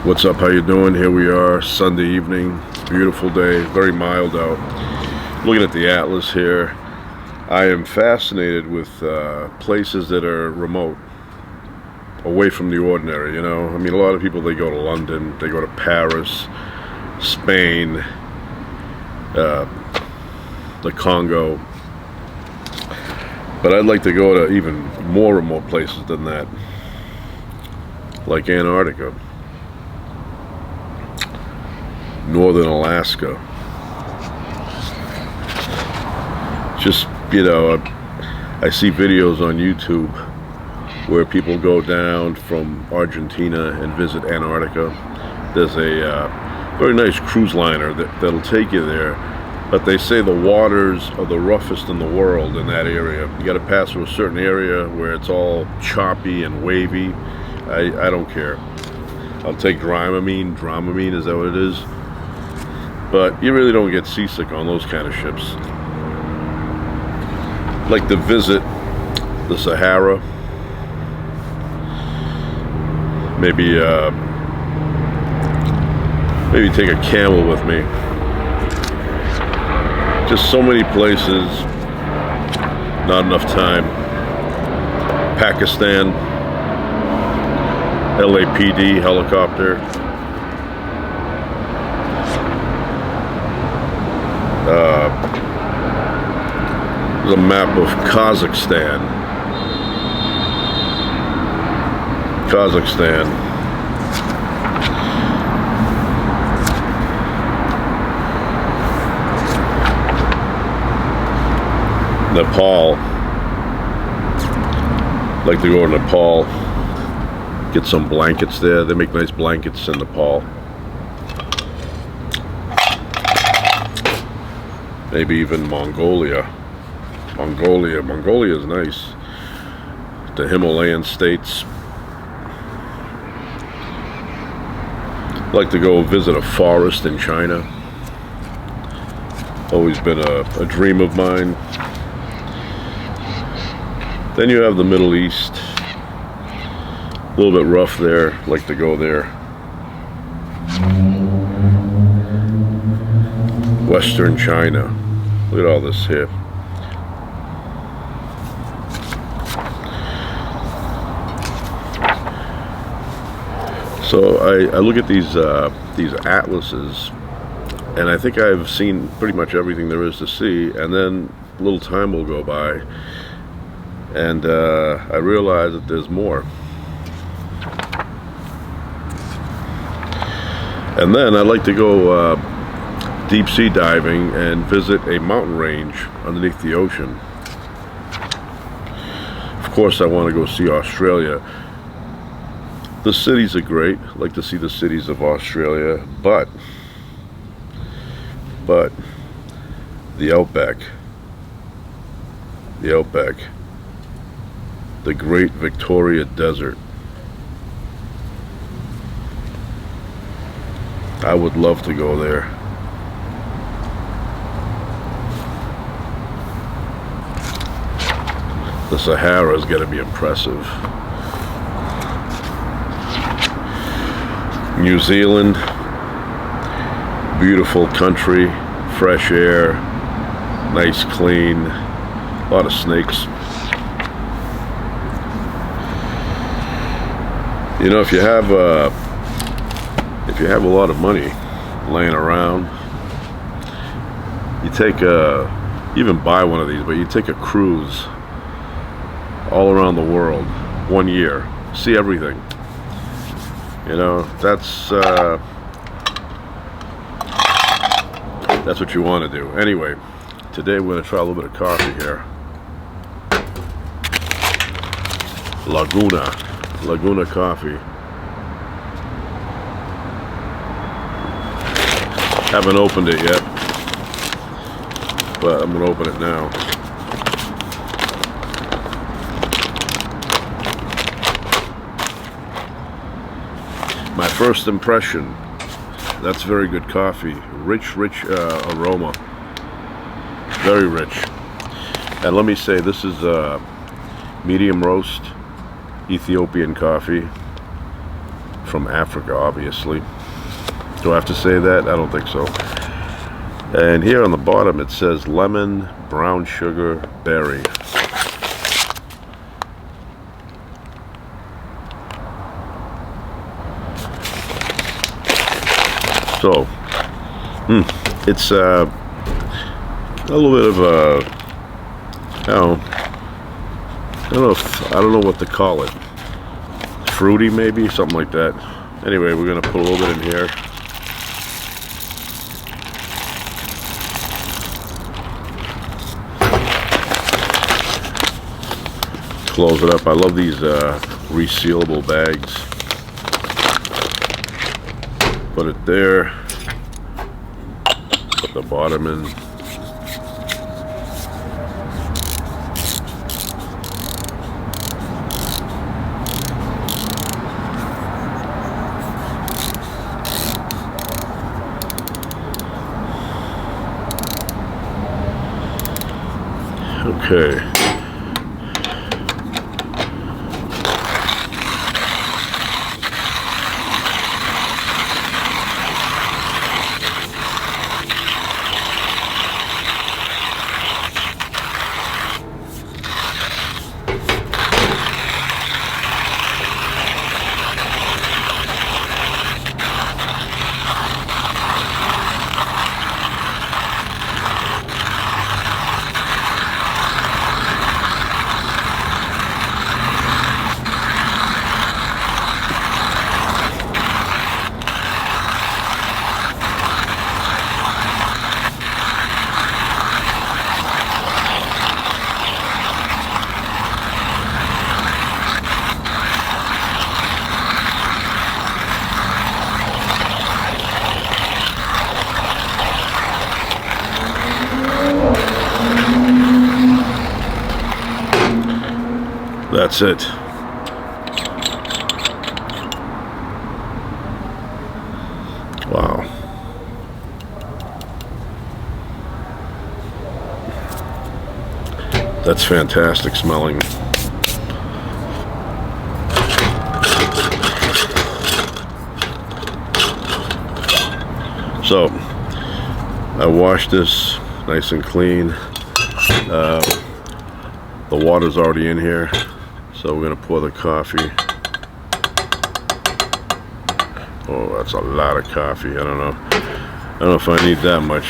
What's up? How you doing? Here we are, Sunday evening, beautiful day, very mild out. Looking at the atlas here, I am fascinated with places that are remote, away from the ordinary. You know, I mean, a lot of people, they go to London, they go to Paris, Spain, the Congo, but I'd like to go to even more remote places than that, like Antarctica, northern Alaska. Just, you know, I see videos on YouTube where people go down from Argentina and visit Antarctica. There's a very nice cruise liner that'll take you there, but they say the waters are the roughest in the world in that area. You got to pass through a certain area where it's all choppy and wavy. I don't care. I'll take Dramamine. Dramamine, is that what it is? But you really don't get seasick on those kind of ships. Like to visit the Sahara. Maybe take a camel with me. Just so many places, not enough time. Pakistan, LAPD helicopter. There's a map of Kazakhstan. Nepal. I'd like to go to Nepal. Get some blankets there. They make nice blankets in Nepal. Maybe even Mongolia. Mongolia is nice. The Himalayan states. I'd like to go visit a forest in China. Always been a dream of mine. Then you have the Middle East. A little bit rough there. I'd like to go there. Western China. Look at all this here. So I look at these atlases, and I think I've seen pretty much everything there is to see, and then a little time will go by, and I realize that there's more. And then I'd like to go deep sea diving and visit a mountain range underneath the ocean. Of course, I want to go see Australia. The cities are great. I like to see the cities of Australia, but the outback, the Great Victoria Desert. I would love to go there. The Sahara is going to be impressive. New Zealand, beautiful country, fresh air, nice clean, a lot of snakes. You know, if you have a lot of money laying around, you take you even buy one of these, but you take a cruise all around the world, 1 year, see everything. You know, that's what you want to do. Anyway, today we're going to try a little bit of coffee here. Laguna Coffee. Haven't opened it yet, but I'm going to open it now. My first impression, that's very good coffee. Rich aroma. Very rich. And let me say, this is medium roast Ethiopian coffee from Africa, obviously. Do I have to say that? I don't think so. And here on the bottom it says lemon, brown sugar, berry. So, it's a little bit of a, I don't know what to call it. Fruity, maybe, something like that. Anyway, we're gonna put a little bit in here. Close it up. I love these resealable bags. Put it there. Put the bottom in. Okay. That's it. Wow. That's fantastic smelling. So, I washed this nice and clean. The water's already in here. So we're gonna pour the coffee. Oh, that's a lot of coffee. I don't know if I need that much.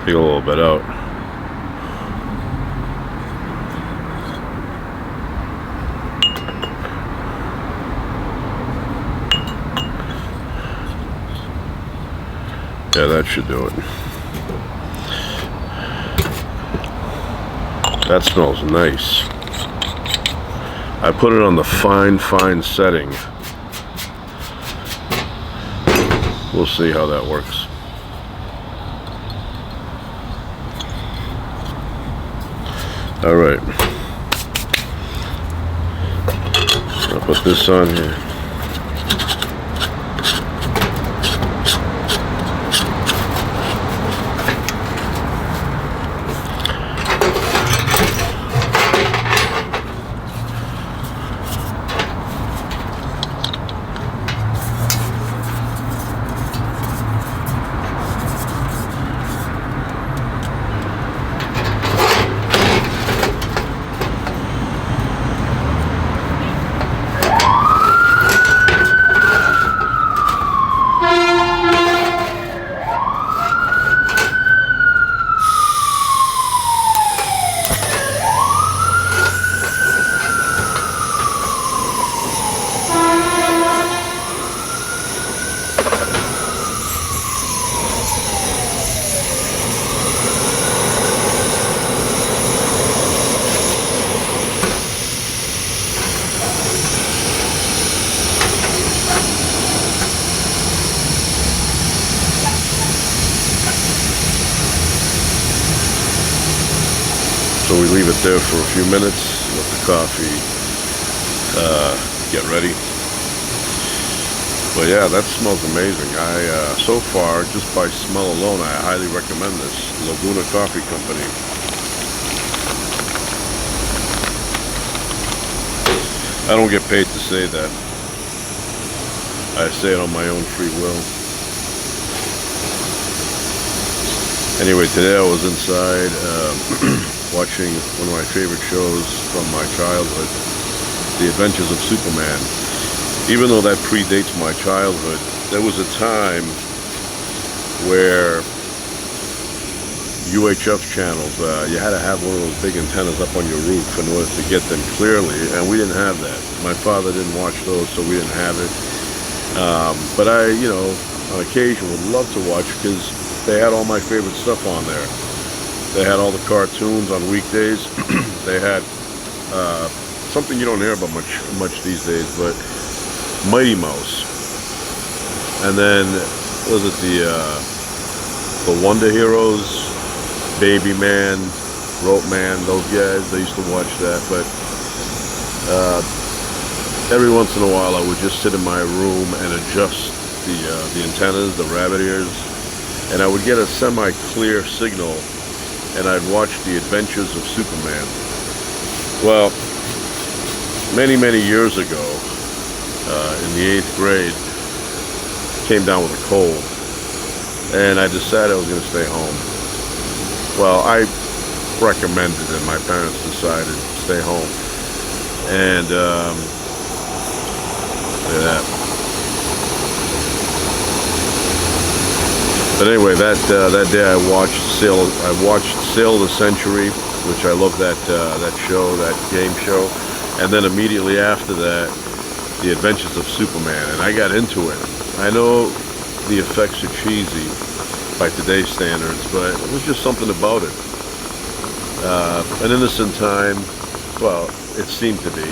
Take a little bit out. Yeah, that should do it. That smells nice. I put it on the fine setting. We'll see how that works. All right. I'll put this on here. So we leave it there for a few minutes, let the coffee get ready. But yeah, that smells amazing. So far, just by smell alone, I highly recommend this Laguna Coffee Company. I don't get paid to say that. I say it on my own free will. Anyway, today I was inside watching one of my favorite shows from my childhood, The Adventures of Superman. Even though that predates my childhood, there was a time where UHF channels, you had to have one of those big antennas up on your roof in order to get them clearly, and we didn't have that. My father didn't watch those, so we didn't have it. But I, on occasion would love to watch because they had all my favorite stuff on there. They had all the cartoons on weekdays. They had something you don't hear about much these days, but Mighty Mouse. And then was it the Wonder Heroes, Baby Man, Rope Man, those guys? I used to watch that, but every once in a while I would just sit in my room and adjust the antennas, the rabbit ears, and I would get a semi-clear signal, and I'd watch The Adventures of Superman. Well, many years ago, in the 8th grade, came down with a cold, and I decided I was going to stay home. Well, I recommended it. My parents decided to stay home, and look at that. But anyway, that day I watched Sail of the Century, which I love that show, that game show, and then immediately after that, The Adventures of Superman, and I got into it. I know the effects are cheesy by today's standards, but it was just something about it. An innocent time, well, it seemed to be.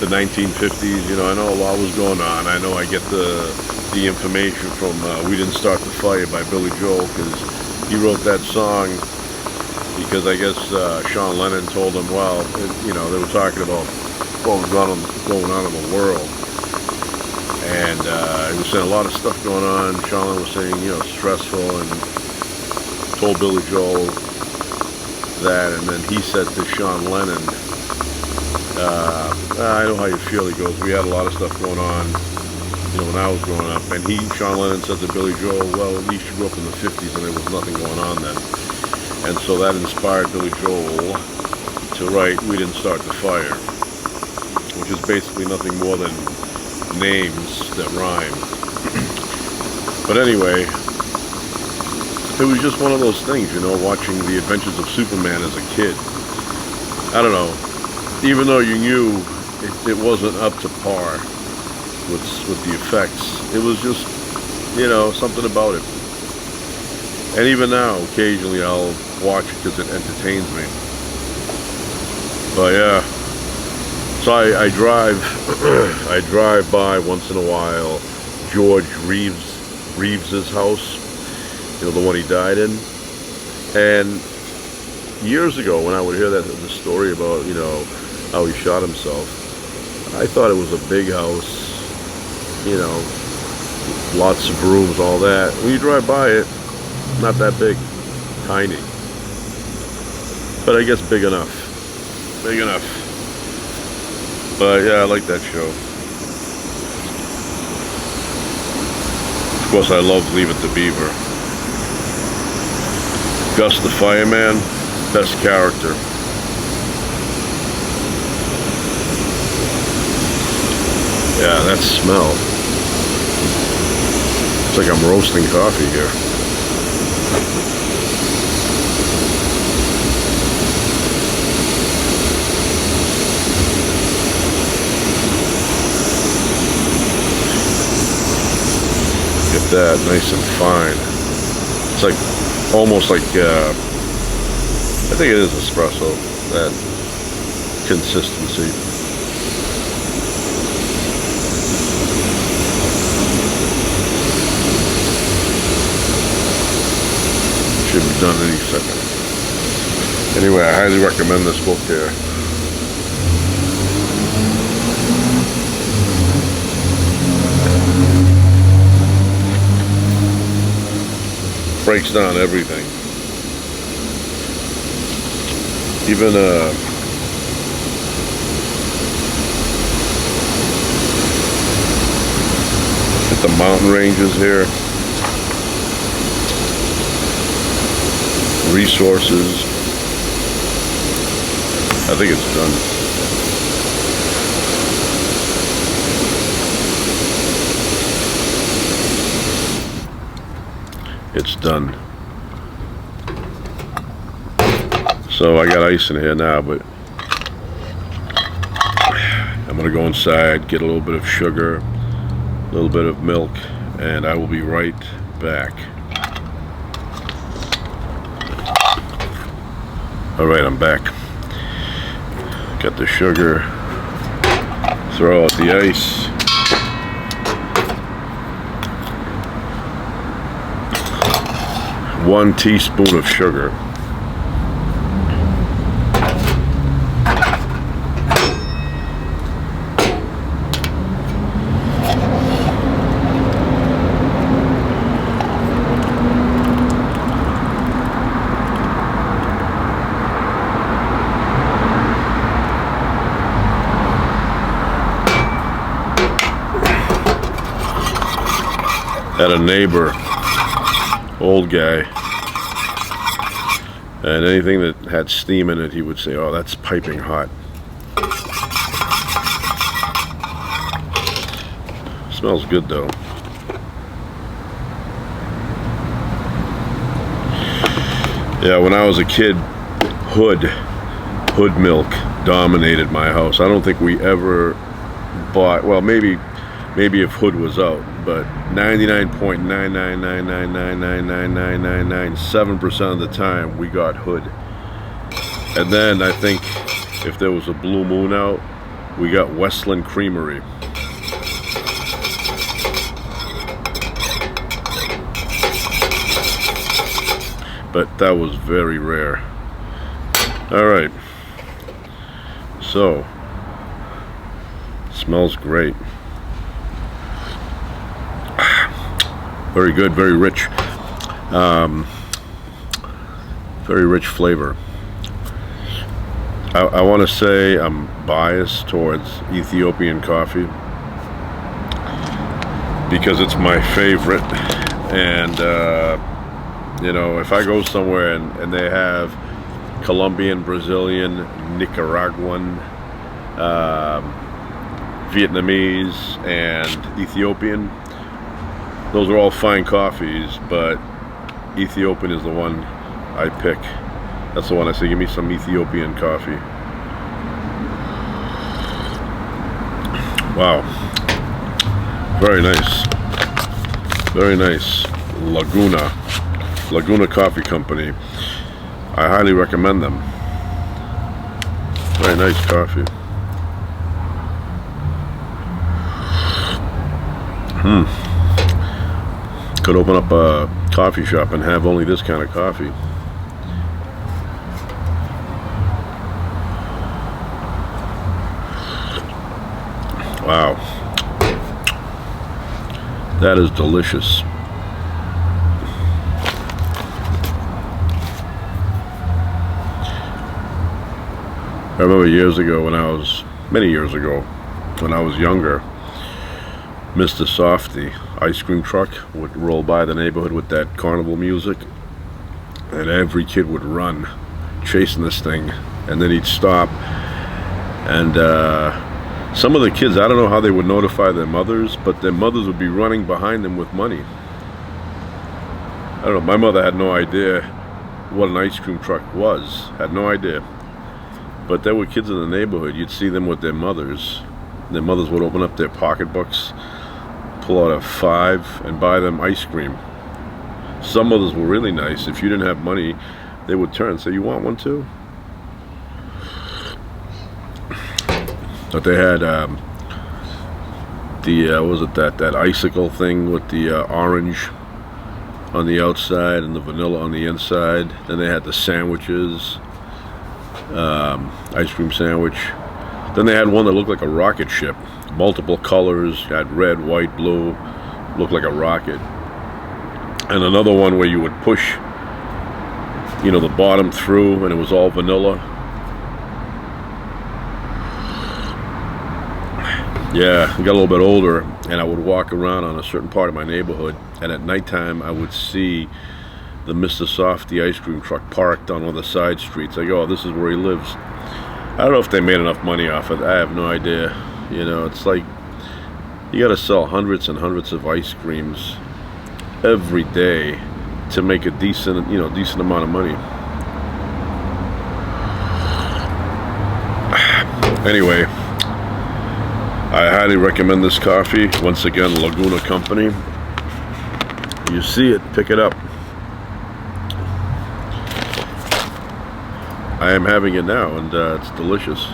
The 1950s, I know a lot was going on. I know I get the information from We Didn't Start the Fire by Billy Joel, because he wrote that song because I guess Sean Lennon told him, well, they were talking about what was going on in the world. And he was saying a lot of stuff going on. Sean Lennon was saying, stressful, and told Billy Joel that, and then he said to Sean Lennon, I know how you feel. He goes, we had a lot of stuff going on, when I was growing up. And Sean Lennon said to Billy Joel, well, at least you grew up in the 50s and there was nothing going on then. And so that inspired Billy Joel to write We Didn't Start the Fire, which is basically nothing more than names that rhyme. But anyway, it was just one of those things, watching The Adventures of Superman as a kid. I don't know. Even though you knew it wasn't up to par with the effects, it was just, something about it. And even now, occasionally I'll watch it because it entertains me. But yeah, so I drive, I drive by once in a while George Reeves's house, the one he died in. And years ago, when I would hear the story about, how he shot himself, I thought it was a big house, lots of rooms, all that. When you drive by it, not that big, tiny. But I guess big enough. Big enough. But yeah, I like that show. Of course, I love Leave It to Beaver. Gus the Fireman, best character. Yeah, that smell. It's like I'm roasting coffee here. Get that nice and fine. It's like almost like I think it is espresso, that consistency. Should be done any second. Anyway, I highly recommend this book here. Breaks down everything. Even the mountain ranges here. Resources. I think it's done. It's done. So I got ice in here now, but I'm gonna go inside, get a little bit of sugar, a little bit of milk, and I will be right back. All right, I'm back. Got the sugar, throw out the ice. One teaspoon of sugar. Had a neighbor, old guy, and anything that had steam in it, he would say, "Oh, that's piping hot." Smells good though. Yeah, when I was a kid, Hood milk dominated my house. I don't think we ever bought, well, maybe if Hood was out, but 99.99999999997% of the time we got Hood. And then I think if there was a blue moon out, we got Westland Creamery. But that was very rare. All right. So, smells great. Very good, very rich. Very rich flavor. I want to say I'm biased towards Ethiopian coffee because it's my favorite. And, you know, if I go somewhere and they have Colombian, Brazilian, Nicaraguan, Vietnamese, and Ethiopian, those are all fine coffees, but Ethiopian is the one I pick. That's the one I say, give me some Ethiopian coffee. Wow. Very nice. Very nice. Laguna Coffee Company. I highly recommend them. Very nice coffee. Could open up a coffee shop and have only this kind of coffee. Wow. That is delicious. I remember years ago many years ago, when I was younger, Mr. Softy ice cream truck would roll by the neighborhood with that carnival music, and every kid would run chasing this thing, and then he'd stop, and some of the kids, I don't know how they would notify their mothers, but their mothers would be running behind them with money. I don't know, my mother had no idea what an ice cream truck was, had no idea, but there were kids in the neighborhood, you'd see them with their mothers would open up their pocketbooks, pull out a $5 and buy them ice cream. Some mothers were really nice. If you didn't have money, they would turn and say, "You want one too?" But they had that icicle thing with the orange on the outside and the vanilla on the inside. Then they had the sandwiches, ice cream sandwich. Then they had one that looked like a rocket ship. Multiple colors, had red, white, blue, looked like a rocket. And another one where you would push, you know, the bottom through and it was all vanilla. Yeah, I got a little bit older, and I would walk around on a certain part of my neighborhood, and at nighttime I would see the Mr. Softy ice cream truck parked on one of the side streets. I go, oh, this is where he lives. I don't know if they made enough money off it. I have no idea. You know, it's like you got to sell hundreds and hundreds of ice creams every day to make a decent amount of money. Anyway, I highly recommend this coffee. Once again, Laguna Company. You see it, pick it up. I am having it now, and it's delicious.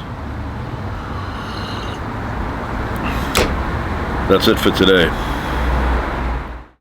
That's it for today.